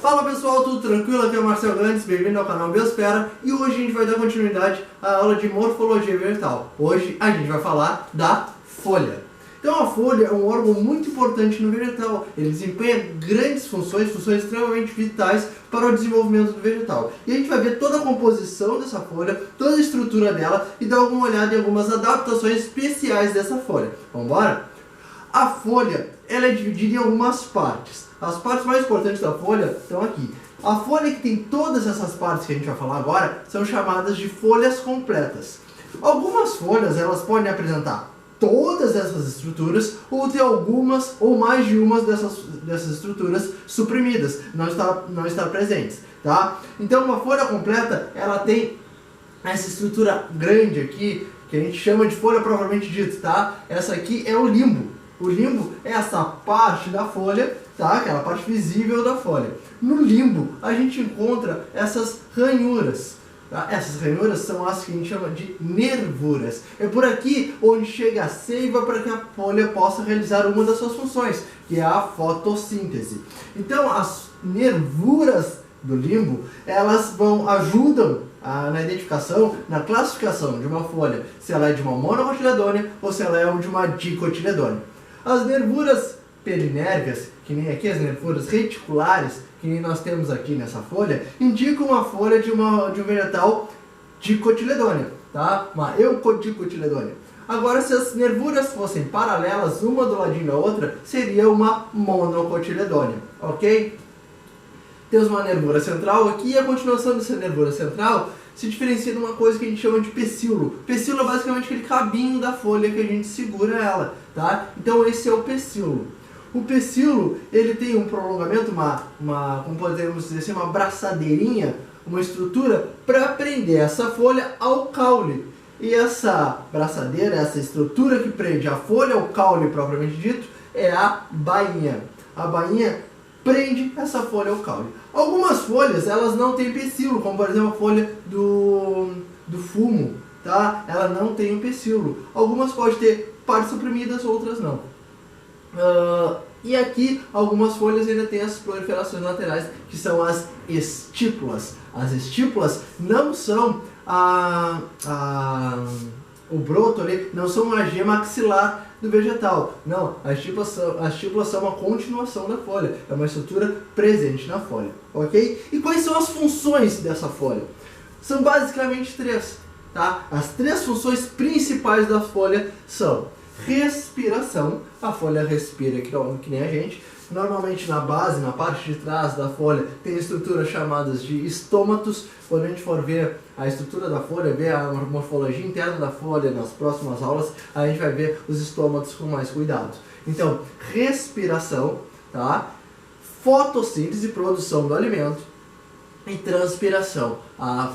Fala pessoal, tudo tranquilo? Aqui é o Marcel Gandes, bem-vindo ao canal Biosfera e hoje a gente vai dar continuidade à aula de morfologia vegetal. Hoje a gente vai falar da folha. Então a folha é um órgão muito importante no vegetal, ele desempenha grandes funções extremamente vitais para o desenvolvimento do vegetal. E a gente vai ver toda a composição dessa folha, toda a estrutura dela e dar uma olhada em algumas adaptações especiais dessa folha. Vamos embora? A folha ela é dividida em algumas partes. As partes mais importantes da folha estão aqui. A folha que tem todas essas partes que a gente vai falar agora são chamadas de folhas completas. Algumas folhas elas podem apresentar todas essas estruturas ou ter algumas ou mais de umas dessas estruturas suprimidas, não estar presentes, tá? Então uma folha completa ela tem essa estrutura grande aqui que a gente chama de folha propriamente dita, tá? Essa aqui é o limbo. O limbo é essa parte da folha, tá? Aquela parte visível da folha. No limbo a gente encontra essas ranhuras. Tá? Essas ranhuras são as que a gente chama de nervuras. É por aqui onde chega a seiva para que a folha possa realizar uma das suas funções, que é a fotossíntese. Então as nervuras do limbo, elas ajudam na identificação, na classificação de uma folha, se ela é de uma monocotiledônea ou se ela é de uma dicotiledônea. As nervuras perinérvicas, que nem aqui as nervuras reticulares, que nem nós temos aqui nessa folha, indicam a folha de um vegetal dicotiledônea, tá? Uma eucodicotiledônea. Agora, se as nervuras fossem paralelas, uma do ladinho da outra, seria uma monocotiledônea, ok? Temos uma nervura central aqui e a continuação dessa nervura central se diferencia de uma coisa que a gente chama de pecíolo. Pecíolo é basicamente aquele cabinho da folha que a gente segura ela, tá? Então esse é o pecíolo. O pecíolo, ele tem um prolongamento, como podemos dizer assim, uma braçadeirinha, uma estrutura para prender essa folha ao caule. E essa braçadeira, essa estrutura que prende a folha ao caule propriamente dito, é a bainha. A bainha prende essa folha ao caule. Algumas folhas, elas não têm pecíolo, como por exemplo a folha do fumo, tá? Ela não tem um pecíolo. Algumas podem ter partes suprimidas, outras não. E aqui, algumas folhas ainda têm as proliferações laterais, que são as estípulas. As estípulas não são o broto ali, não são uma gema axilar do vegetal. Não, as estípulas são uma continuação da folha, é uma estrutura presente na folha, ok? E quais são as funções dessa folha? São basicamente três, tá? As três funções principais da folha são respiração, a folha respira que nem a gente. Normalmente na base, na parte de trás da folha, tem estruturas chamadas de estômatos. Quando a gente for ver a estrutura da folha, ver a morfologia interna da folha nas próximas aulas, a gente vai ver os estômatos com mais cuidado. Então, respiração, tá? Fotossíntese, produção do alimento, e transpiração. A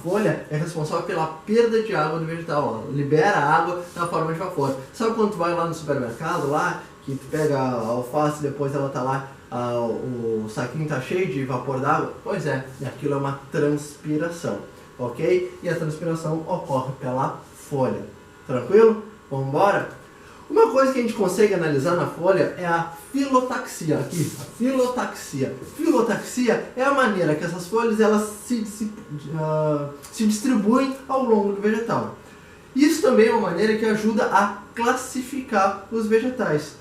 folha é responsável pela perda de água do vegetal, ó, libera água na forma de vapor. Sabe quando tu vai lá no supermercado, lá, que tu pega a alface e depois ela tá lá, o saquinho tá cheio de vapor d'água? Pois é, aquilo é uma transpiração, ok? E a transpiração ocorre pela folha. Tranquilo? Vamos embora? Uma coisa que a gente consegue analisar na folha é a filotaxia. Aqui, a filotaxia. Filotaxia é a maneira que essas folhas elas se distribuem ao longo do vegetal. Isso também é uma maneira que ajuda a classificar os vegetais.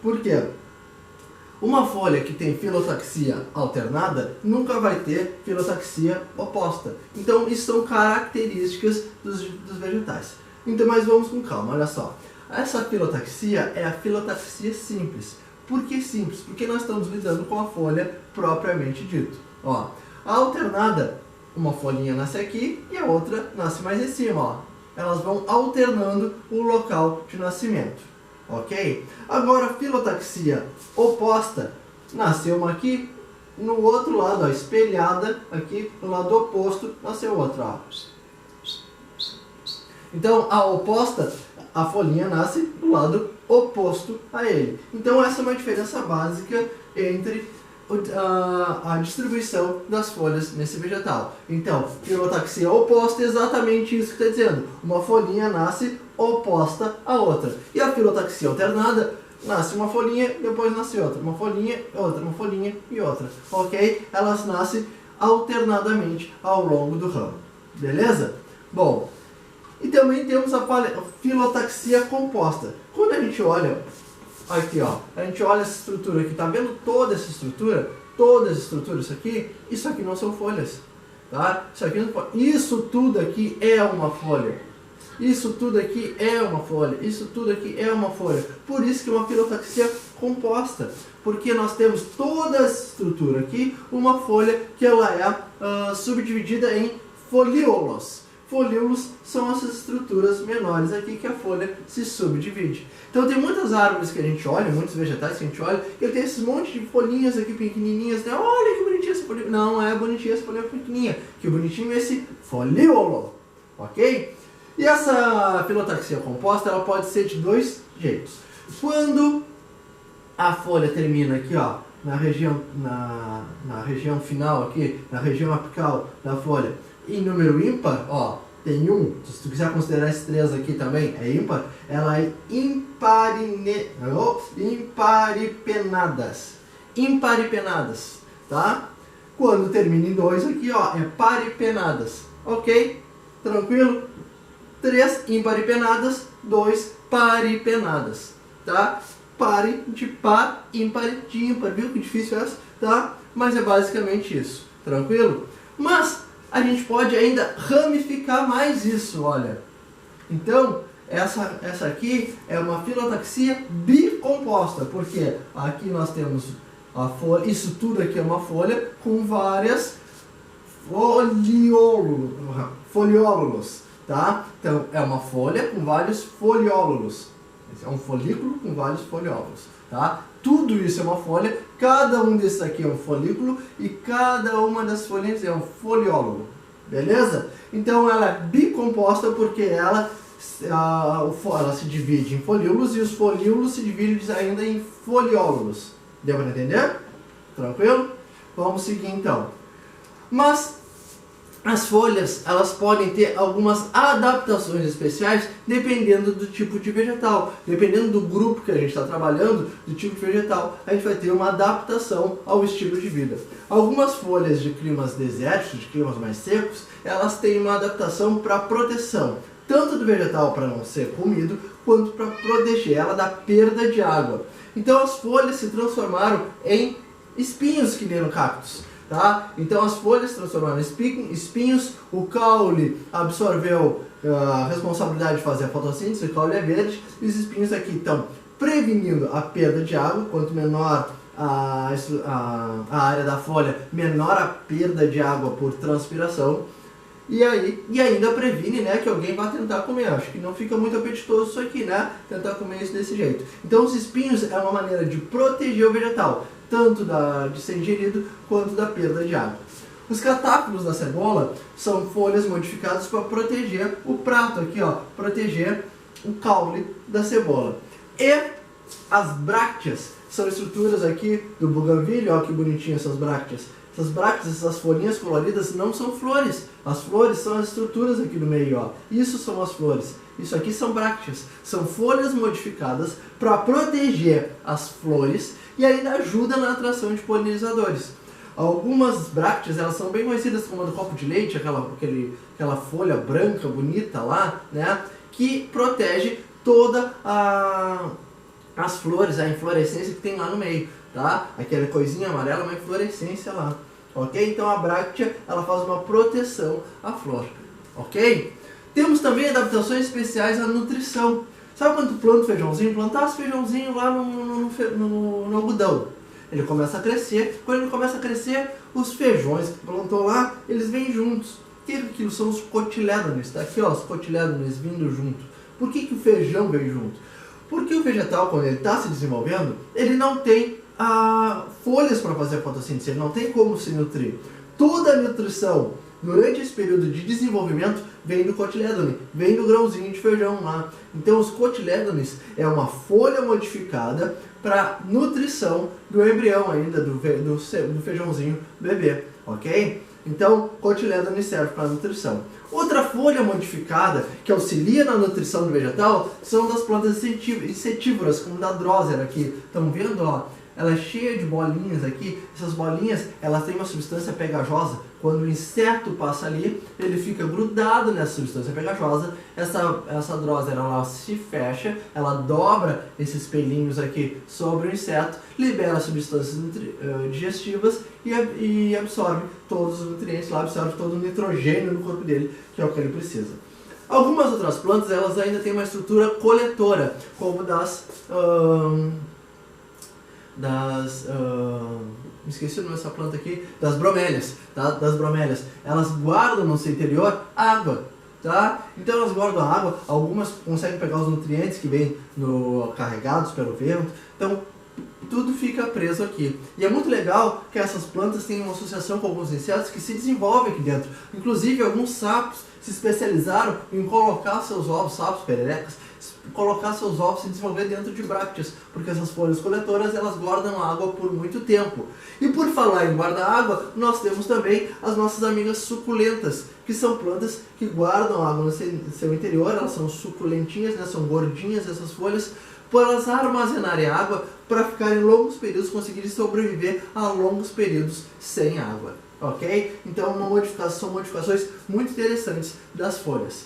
Por quê? Uma folha que tem filotaxia alternada nunca vai ter filotaxia oposta. Então, isso são características dos vegetais. Então, mas vamos com calma, olha só. Essa filotaxia é a filotaxia simples. Por que simples? Porque nós estamos lidando com a folha propriamente dito. Ó, a alternada, uma folhinha nasce aqui e a outra nasce mais em cima. Ó. Elas vão alternando o local de nascimento. Ok? Agora, a filotaxia oposta, nasceu uma aqui, no outro lado, ó, espelhada aqui, no lado oposto, nasceu outra. Ó. Então, a oposta, a folhinha nasce do lado oposto a ele. Então, essa é uma diferença básica entre a distribuição das folhas nesse vegetal. Então, filotaxia oposta é exatamente isso que está dizendo. Uma folhinha nasce oposta à outra. E a filotaxia alternada Nasce uma folhinha, depois nasce outra. Uma folhinha e outra. Ok? Elas nascem alternadamente ao longo do ramo. Beleza? Bom, e também temos a filotaxia composta. Quando a gente olha aqui, ó, a gente olha essa estrutura aqui, tá vendo toda essa estrutura? Toda essa estrutura, isso aqui não são folhas, tá? Isso tudo aqui é uma folha. Isso tudo aqui é uma folha. Isso tudo aqui é uma folha. Por isso que é uma filotaxia composta. Porque nós temos toda essa estrutura aqui, uma folha que ela é subdividida em folíolos. Folíolos são essas estruturas menores aqui que a folha se subdivide. Então tem muitas árvores que a gente olha, muitos vegetais que a gente olha, e ele tem esses monte de folhinhas aqui pequenininhas, né? Olha que bonitinha essa folhinha. Não é bonitinha essa folhinha pequenininha, que bonitinho é esse foliolo, ok? E essa filotaxia composta, ela pode ser de dois jeitos. Quando a folha termina aqui, ó, na região final aqui, na região apical da folha, em número ímpar, ó, tem um, se tu quiser considerar esses três aqui também, é ímpar, ela é imparipenadas. Imparipenadas, tá? Quando termina em dois aqui, ó, é paripenadas, ok? Tranquilo? 3 imparipenadas, 2 paripenadas, tá? Pare de par, ímpar de ímpar, viu que difícil é essa, tá? Mas é basicamente isso, tranquilo? Mas a gente pode ainda ramificar mais isso, olha. Então, essa aqui é uma filotaxia bicomposta, porque aqui nós temos a folha, isso tudo aqui é uma folha com várias foliólulos, tá? Então, é uma folha com vários foliólulos. Esse é um folículo com vários foliólulos, tá? Tudo isso é uma folha, cada um desses aqui é um folículo e cada uma das folhinhas é um foliólulo, beleza? Então ela é bicomposta porque ela se divide em folíolos e os folíolos se dividem ainda em foliólulos. Deu para entender? Tranquilo? Vamos seguir então. Mas as folhas, elas podem ter algumas adaptações especiais dependendo do tipo de vegetal. Dependendo do grupo que a gente está trabalhando, do tipo de vegetal, a gente vai ter uma adaptação ao estilo de vida. Algumas folhas de climas desérticos, de climas mais secos, elas têm uma adaptação para proteção, tanto do vegetal para não ser comido, quanto para proteger ela da perda de água. Então as folhas se transformaram em espinhos que nem no cactus. Tá? Então as folhas se transformaram em espinhos, o caule absorveu a responsabilidade de fazer a fotossíntese, o caule é verde, e os espinhos aqui estão prevenindo a perda de água. Quanto menor a área da folha, menor a perda de água por transpiração, e ainda previne, né, que alguém vai tentar comer. Acho que não fica muito apetitoso isso aqui, né, tentar comer isso desse jeito. Então os espinhos é uma maneira de proteger o vegetal, tanto de ser ingerido quanto da perda de água. Os catáculos da cebola são folhas modificadas para proteger o prato aqui, ó, proteger o caule da cebola. E as brácteas são estruturas aqui do buganvíllea, ó que bonitinho essas brácteas. Essas brácteas, essas folhinhas coloridas não são flores. As flores são as estruturas aqui do meio, ó. Isso são as flores. Isso aqui são brácteas. São folhas modificadas para proteger as flores e ainda ajuda na atração de polinizadores. Algumas brácteas, elas são bem conhecidas como a do copo de leite, aquela folha branca, bonita lá, né? Que protege toda as flores, a inflorescência que tem lá no meio, tá? Aquela coisinha amarela, uma inflorescência lá, ok? Então a bráctea, ela faz uma proteção à flor, ok? Temos também adaptações especiais à nutrição. Sabe quando tu planta o feijãozinho? Plantasse feijãozinho lá no algodão. Ele começa a crescer. Quando ele começa a crescer, os feijões que plantou lá, eles vêm juntos. O que aquilo são os cotilédones? Tá aqui, ó, os cotilédones vindo junto. Por que o feijão vem junto? Porque o vegetal, quando ele está se desenvolvendo, ele não tem folhas para fazer a fotossíntese, ele não tem como se nutrir. Toda a nutrição durante esse período de desenvolvimento vem do cotilédone, vem do grãozinho de feijão lá. Então os cotilédones é uma folha modificada para nutrição do embrião ainda, do feijãozinho bebê, ok? Então, cotiledôneos serve para nutrição. Outra folha modificada que auxilia na nutrição do vegetal são das plantas insetívoras, como da Drosera aqui. Estão vendo, ó? Ela é cheia de bolinhas aqui. Essas bolinhas, elas têm uma substância pegajosa. Quando o inseto passa ali, ele fica grudado nessa substância pegajosa. Essa Drosera, ela se fecha, ela dobra esses pelinhos aqui sobre o inseto, libera substâncias digestivas e absorve todos os nutrientes, lá absorve todo o nitrogênio no corpo dele, que é o que ele precisa. Algumas outras plantas, elas ainda têm uma estrutura coletora, como esqueci o nome dessa planta aqui, das bromélias, tá? Das bromélias. Elas guardam no seu interior água, tá? Então elas guardam água, algumas conseguem pegar os nutrientes que vêm carregados pelo vento, então tudo fica preso aqui. E é muito legal que essas plantas têm uma associação com alguns insetos que se desenvolvem aqui dentro. Inclusive alguns sapos se especializaram em colocar seus ovos, sapos, pererecas, colocar seus ovos e desenvolver dentro de brácteas, porque essas folhas coletoras, elas guardam água por muito tempo. E por falar em guardar água, nós temos também as nossas amigas suculentas, que são plantas que guardam água no seu interior. Elas são suculentinhas, né? São gordinhas essas folhas, por elas armazenarem água para ficarem longos períodos, conseguirem sobreviver a longos períodos sem água, ok? Então são modificações muito interessantes das folhas.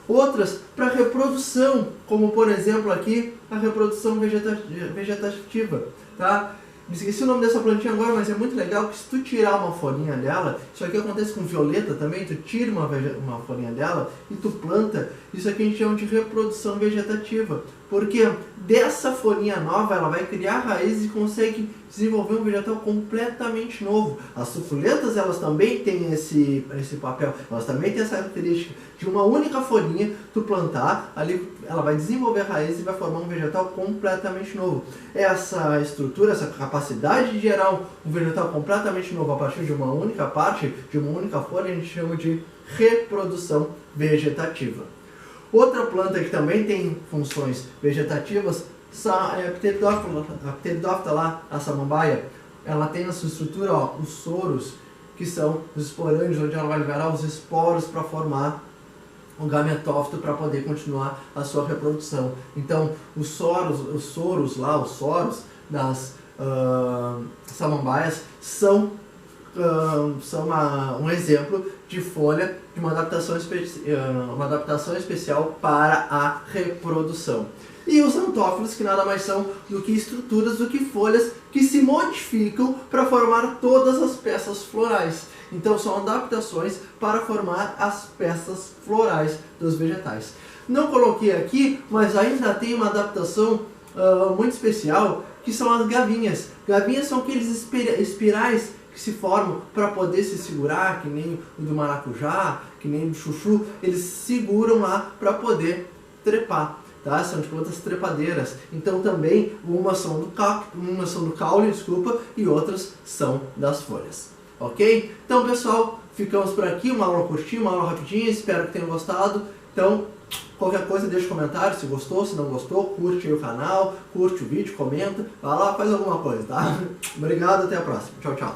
Outras para reprodução, como por exemplo aqui a reprodução vegetativa, tá? Me esqueci o nome dessa plantinha agora, mas é muito legal que se tu tirar uma folhinha dela, isso aqui acontece com violeta também, tu tira uma folhinha dela e tu planta, isso aqui a gente chama de reprodução vegetativa, porque dessa folhinha nova ela vai criar raízes e consegue desenvolver um vegetal completamente novo. As suculentas, elas também têm esse papel, elas também têm essa característica de uma única folhinha, tu plantar, ali ela vai desenvolver raízes e vai formar um vegetal completamente novo. Essa estrutura, essa capacidade de gerar um vegetal completamente novo a partir de uma única parte, de uma única folha, a gente chama de reprodução vegetativa. Outra planta que também tem funções vegetativas é a Pteridófita lá, a samambaia. Ela tem na sua estrutura, ó, os soros, que são os esporângios, onde ela vai liberar os esporos para formar um gametófito para poder continuar a sua reprodução. Então, os soros das samambaias são um exemplo de folha de uma adaptação especial para a reprodução. E os antófilos, que nada mais são do que estruturas, do que folhas que se modificam para formar todas as peças florais. Então são adaptações para formar as peças florais dos vegetais. Não coloquei aqui, mas ainda tem uma adaptação muito especial, que são as gavinhas. Gavinhas são aqueles espirais que se formam para poder se segurar, que nem o do maracujá, que nem o do chuchu. Eles seguram lá para poder trepar. Tá? São de plantas trepadeiras. Então também umas são do caule, e outras são das folhas. Ok? Então pessoal, ficamos por aqui. Uma aula curtinha, uma aula rapidinha. Espero que tenham gostado. Então, qualquer coisa deixa um comentário se gostou, se não gostou. Curte aí o canal, curte o vídeo, comenta. Vai lá, faz alguma coisa, tá? Obrigado, até a próxima. Tchau, tchau.